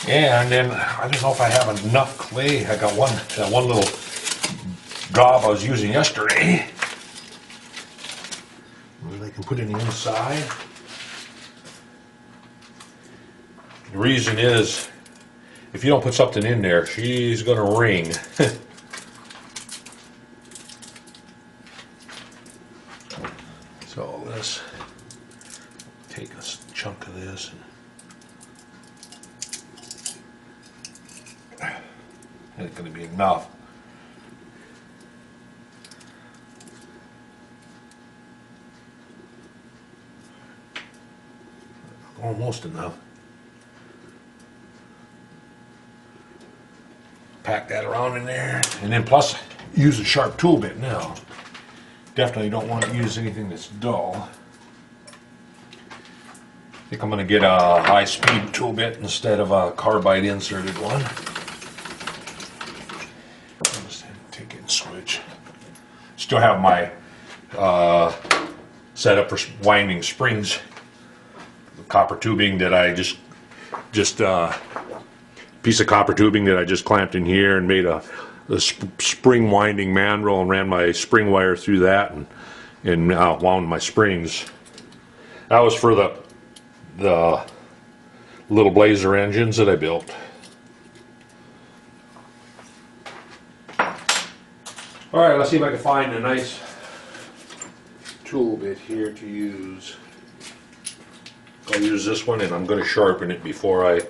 And then I don't know if I have enough clay. I got that one little gob I was using yesterday. That I can put in the inside. The reason is, if you don't put something in there, she's going to ring. So let's take a chunk of this. It's going to be enough. Almost enough. Pack that around in there, and then plus use a sharp tool bit now. Definitely don't want to use anything that's dull. I think I'm going to get a high-speed tool bit instead of a carbide inserted one. Take it and switch. Still have my setup for winding springs. The copper tubing that I just piece of copper tubing that I just clamped in here and made a spring winding mandrel and ran my spring wire through that and wound my springs. That was for the little blazer engines that I built. Alright, let's see if I can find a nice tool bit here to use. I'll use this one, and I'm going to sharpen it before I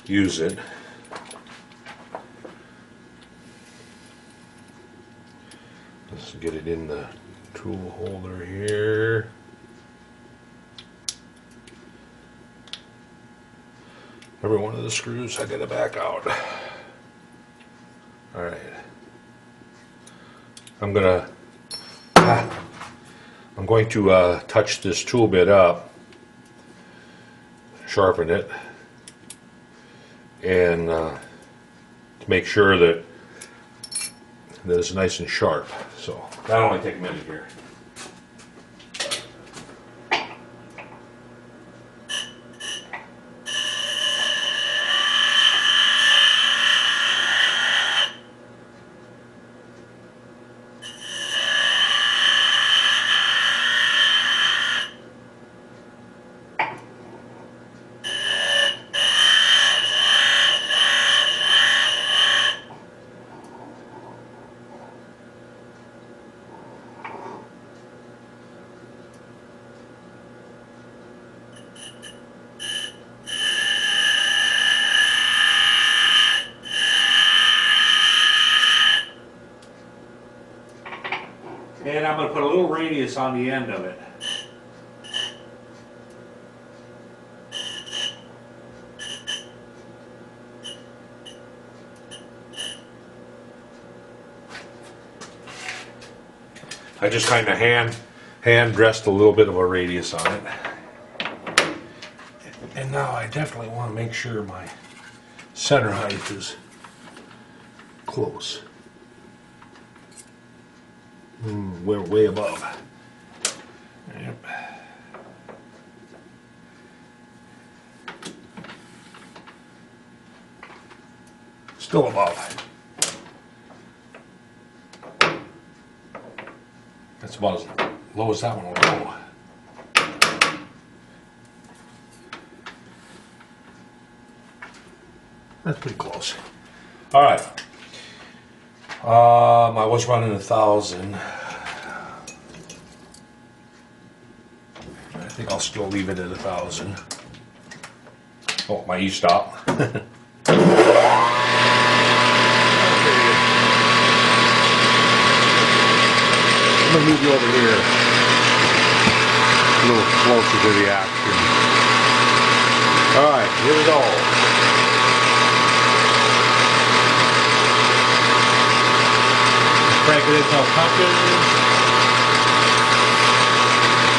use it. Let's get it in the tool holder here. Every one of the screws I got to back out. Alright. I'm going to touch this tool bit up, sharpen it, and to make sure that it's nice and sharp. So that'll only take a minute here. And I'm going to put a little radius on the end of it. I just kind of hand dressed a little bit of a radius on it. And now I definitely want to make sure my center height is close. We're way above. Yep. Still above. That's about as low as that one will go. That's pretty close. All right. I was running 1,000. I think I'll still leave it at 1,000. Oh, my e-stop. I'm gonna move you over here a little closer to the action. All right, here we go. Crank it until it touches.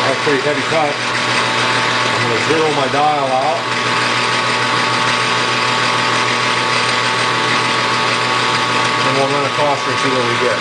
That's a pretty heavy cut. I'm going to zero my dial out. And we'll run across and see what we get.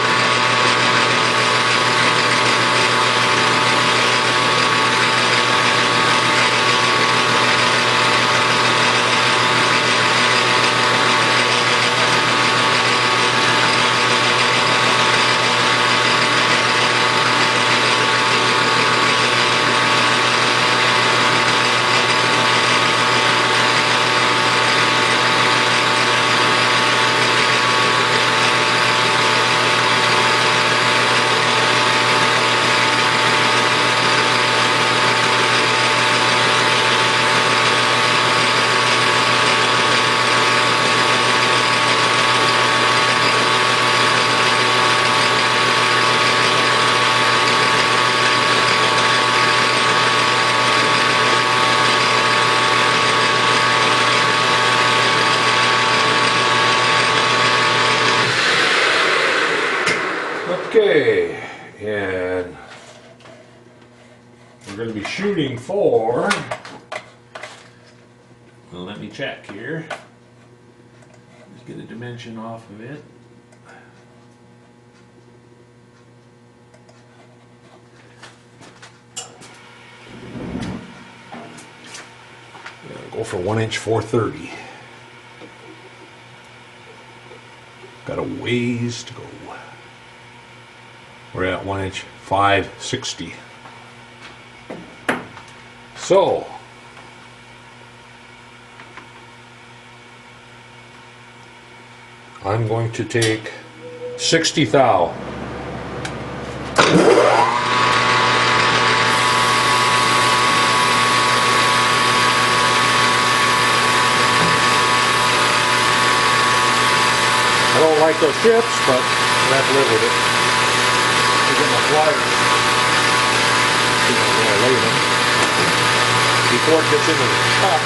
And we're going to be shooting for, well, let me check here. Just get a dimension off of it. Go for 1" 430. Got a ways to go. We're at 1" 560. So I'm going to take 60 thou. I don't like those chips, but I have to live with it. I get my pliers. I'm going to lay them before it gets into the top.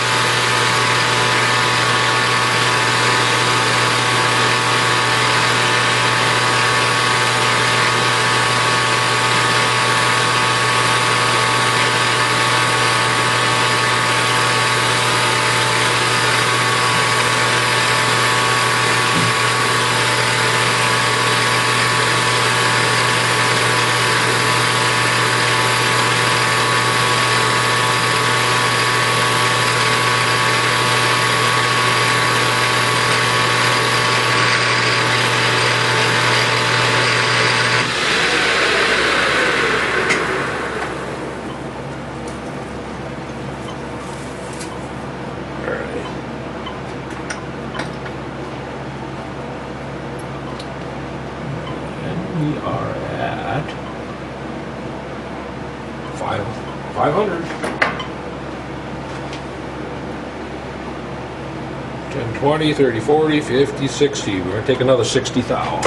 We are at 500. 10, 20, 30, 40, 50, 60. We're going to take another 60 thou.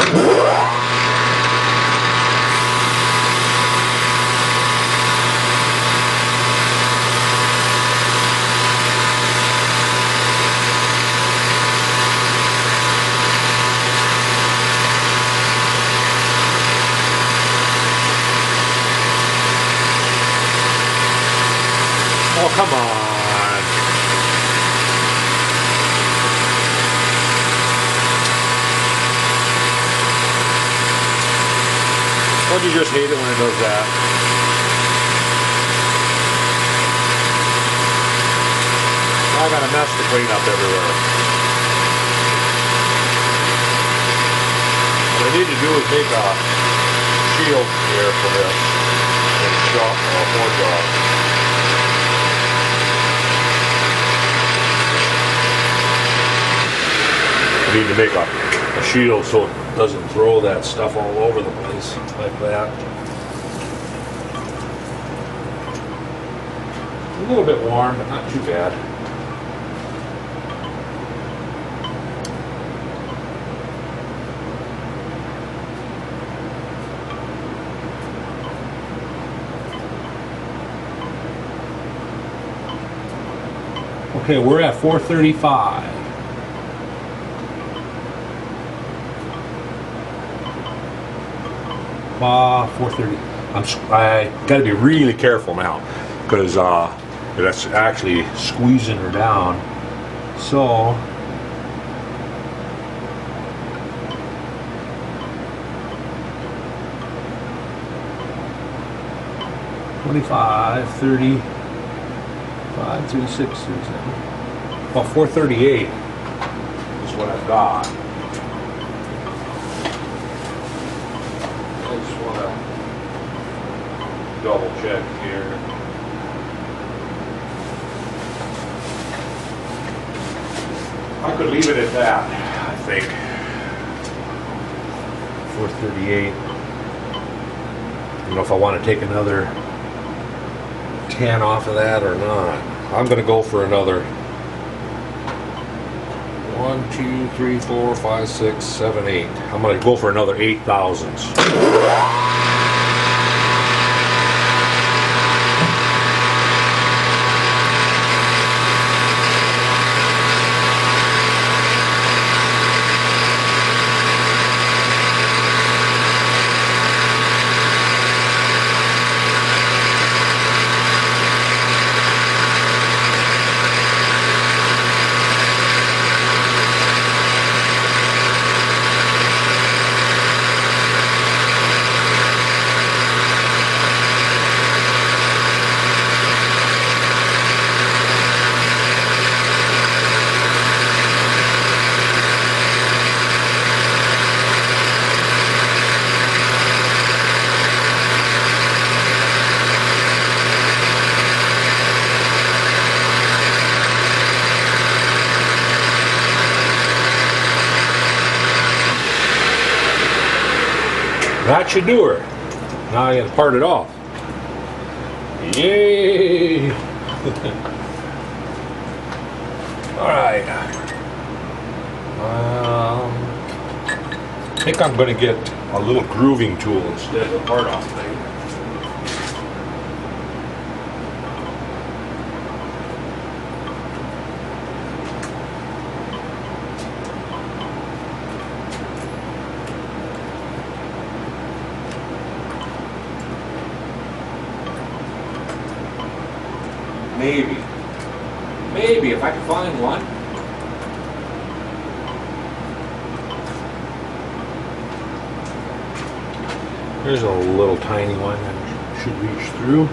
Oh, come on. Don't you just hate it when it does that? I got a mess to clean up everywhere. What I need to do is make a shield here for this. And more job. Need to make a shield so it doesn't throw that stuff all over the place like that. A little bit warm, but not too bad. Okay, we're at 435. 430. I got to be really careful now because that's actually squeezing her down. So $25, $30, $5, $36, $37. Well, 438 is what I've got. I just want to double check here. I could leave it at that, I think. 438. I don't know if I want to take another 10 off of that or not. I'm going to go for another 1, 2, 3, 4, 5, 6, 7, 8. I'm going to go for another 8 thousandths. That should do her. Now I gotta part it off. Yay! Alright. I think I'm gonna get a little grooving tool instead of a part off thing. Maybe if I can find one. There's a little tiny one that should reach through.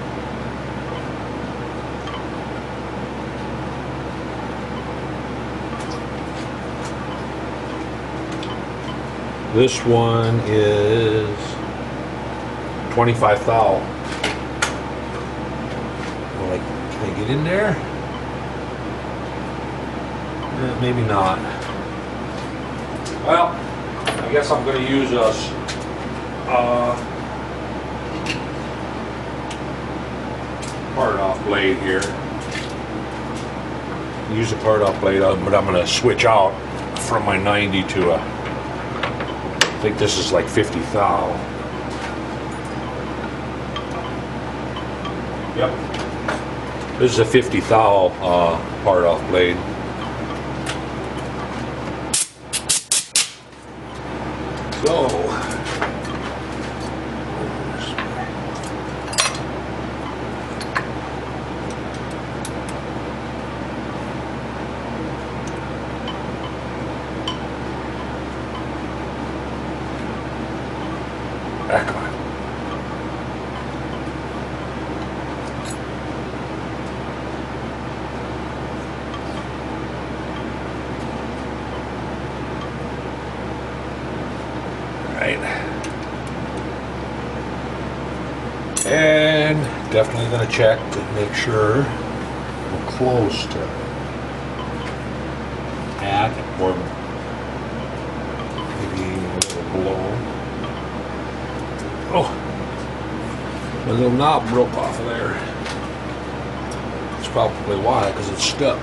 This one is 25 thou. Can I get in there? Maybe not. Well, I guess I'm going to use a part-off blade here. Use a part-off blade, but I'm going to switch out from my 90 to a, I think this is like 50 thou. Yep. This is a 50 thou part-off blade. So, back on. And definitely going to check to make sure we're close to at or maybe a little below. Oh, my little knob broke off of there. That's probably why, because it's stuck.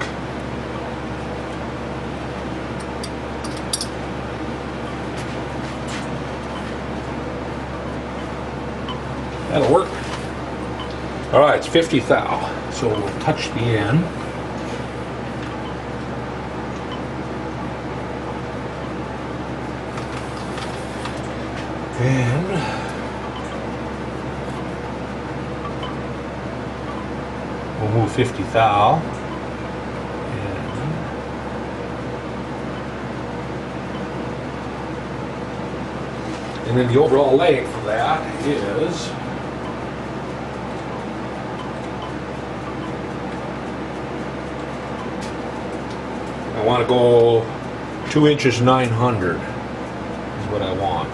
That'll work. All right, it's 50 thou. So we'll touch the end. And we'll move 50 thou. And then the overall length of that is I want to go 2 inches 900 is what I want.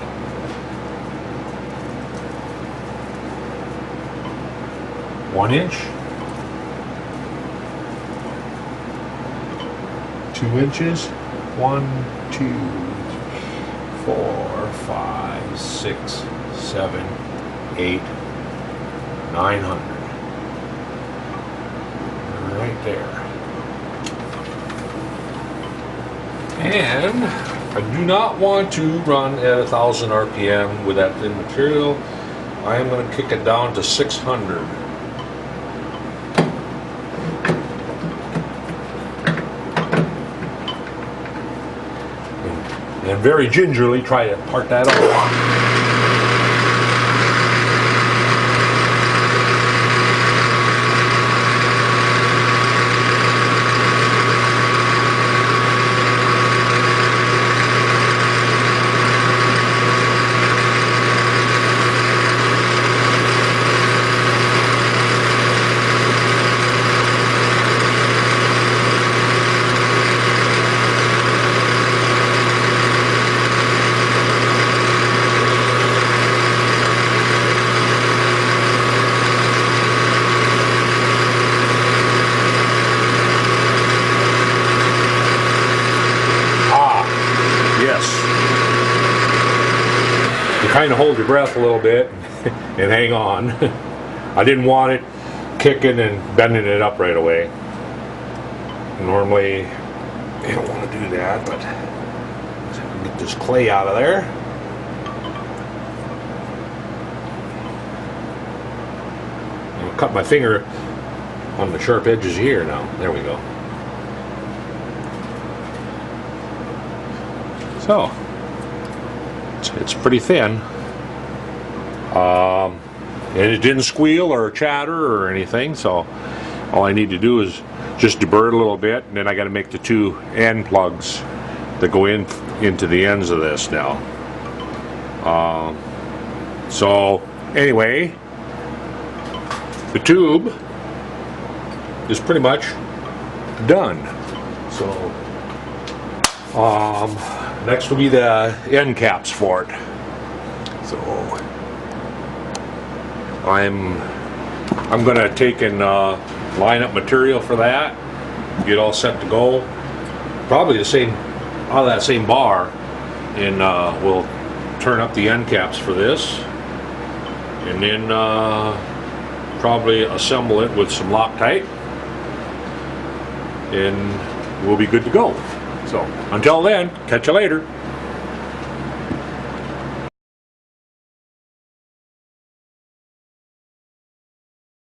One inch, 2 inches, 1, 2, 4, 5, 6, 7, 8, 900. Right there. And I do not want to run at 1,000 RPM with that thin material. I am going to kick it down to 600. And very gingerly try to part that off. kind of hold your breath a little bit and hang on. I didn't want it kicking and bending it up right away. Normally, you don't want to do that, but get this clay out of there. I'll cut my finger on the sharp edges here now. There we go. So, it's pretty thin. And it didn't squeal or chatter or anything, so all I need to do is just deburr it a little bit, and then I got to make the two end plugs that go into the ends of this now. So anyway, the tube is pretty much done. So next will be the end caps for it. So I'm gonna take and line up material for that, get all set to go. Probably the same, out of that same bar, and we'll turn up the end caps for this, and then probably assemble it with some Loctite, and we'll be good to go. So until then, catch you later.